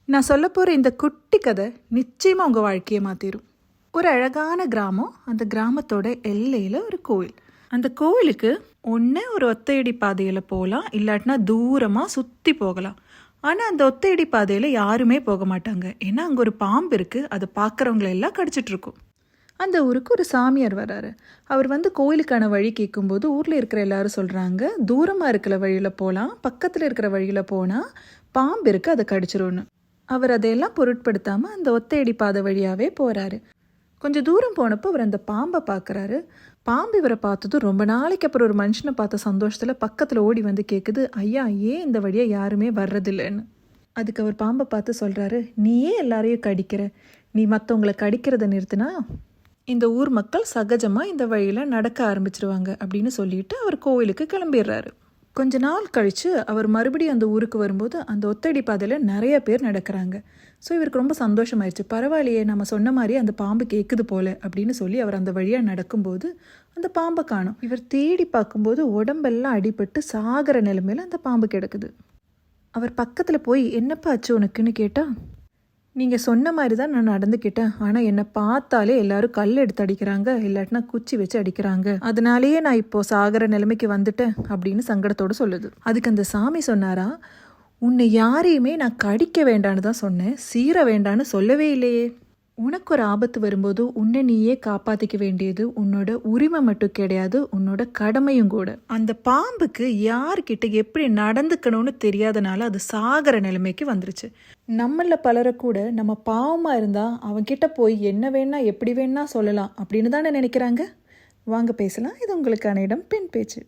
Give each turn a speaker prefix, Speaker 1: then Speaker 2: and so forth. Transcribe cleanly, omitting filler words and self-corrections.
Speaker 1: நான் சொல்ல போகிற இந்த குட்டி கதை நிச்சயமாக உங்கள் வாழ்க்கையை மாற்றிடும். ஒரு அழகான கிராமம், அந்த கிராமத்தோட எல்லையில் ஒரு கோவில். அந்த கோவிலுக்கு ஒன்று ஒரு ஒத்தையடி பாதையில் போகலாம், இல்லாட்டினா தூரமாக சுற்றி போகலாம். ஆனால் அந்த ஒத்தையடி பாதையில் யாருமே போக மாட்டாங்க. ஏன்னா அங்கே ஒரு பாம்பு இருக்குது, அதை பார்க்குறவங்கள எல்லாம் கடிச்சிட்ருக்கும். அந்த ஊருக்கு ஒரு சாமியார் வர்றாரு. அவர் கோயிலுக்கான வழி கேட்கும்போது ஊரில் இருக்கிற எல்லாரும் சொல்கிறாங்க, தூரமாக இருக்கிற வழியில் போகலாம், பக்கத்தில் இருக்கிற வழியில் போனால் பாம்பு இருக்குது, அதை கடிச்சிரும்னு. அவர் அதையெல்லாம் பொருட்படுத்தாமல் அந்த ஒத்தையடி பாதை வழியாகவே போகிறாரு. கொஞ்சம் தூரம் போனப்போ அவர் அந்த பாம்பை பார்க்குறாரு. பாம்பு இவரை பார்த்ததும் ரொம்ப நாளைக்கு அப்புறம் ஒரு மனுஷனை பார்த்த சந்தோஷத்தில் பக்கத்தில் ஓடி கேட்குது, ஐயா ஏன் இந்த வழியாக யாருமே வர்றதில்லைன்னு. அதுக்கு அவர் பாம்பை பார்த்து சொல்கிறாரு, நீயே எல்லாரையும் கடிக்கிற, நீ மற்றவங்களை கடிக்கிறத நிறுத்தினா இந்த ஊர் மக்கள் சகஜமாக இந்த வழியில் நடக்க ஆரம்பிச்சிருவாங்க அப்படின்னு சொல்லிட்டு அவர் கோவிலுக்கு கிளம்பிடுறாரு. கொஞ்ச நாள் கழித்து அவர் மறுபடியும் அந்த ஊருக்கு வரும்போது அந்த ஒத்தடி பாதையில் நிறைய பேர் நடக்கிறாங்க. ஸோ இவருக்கு ரொம்ப சந்தோஷமாயிடுச்சு. பரவாயில்லையே, நம்ம சொன்ன மாதிரி அந்த பாம்பு கேட்குது போல அப்படின்னு சொல்லி அவர் அந்த வழியாக நடக்கும்போது அந்த பாம்பை காணும். இவர் தேடி பார்க்கும்போது உடம்பெல்லாம் அடிபட்டு சாகிற நிலைமையில் அந்த பாம்பு கிடக்குது. அவர் பக்கத்தில் போய் என்னப்பா ஆச்சு உனக்குன்னு கேட்டால், நீங்கள் சொன்ன மாதிரி தான் நான் நடந்துக்கிட்டேன், ஆனால் என்னை பார்த்தாலே எல்லாரும் கல் எடுத்து அடிக்கிறாங்க, இல்லாட்டினா குச்சி வச்சு அடிக்கிறாங்க, அதனாலேயே நான் இப்போது சாகிற நிலைமைக்கு வந்துட்டேன் அப்படின்னு சங்கடத்தோடு சொல்லுது. அதுக்கு அந்த சாமி சொன்னாரா, உன்னை யாரையுமே நான் கடிக்க வேண்டான்னு தான் சொன்னேன், சீர வேண்டான்னு சொல்லவே இல்லையே. உனக்கு ஒரு ஆபத்து வரும்போது உன்னை நீயே காப்பாற்றிக்க வேண்டியது உன்னோட உரிமை மட்டும் கிடையாது, உன்னோட கடமையும் கூட. அந்த பாம்புக்கு யார்கிட்ட எப்படி நடந்துக்கணும்னு தெரியாதனால அது சாகிற நிலைமைக்கு வந்துருச்சு. நம்மள பலரை கூட நம்ம பாவமாக இருந்தால் அவன்கிட்ட போய் என்ன வேணா எப்படி வேணா சொல்லலாம் அப்படின்னு தானே நினைக்கிறாங்க. வாங்க பேசலாம். இது உங்களுக்கான இடம் பெண் பேச்சு.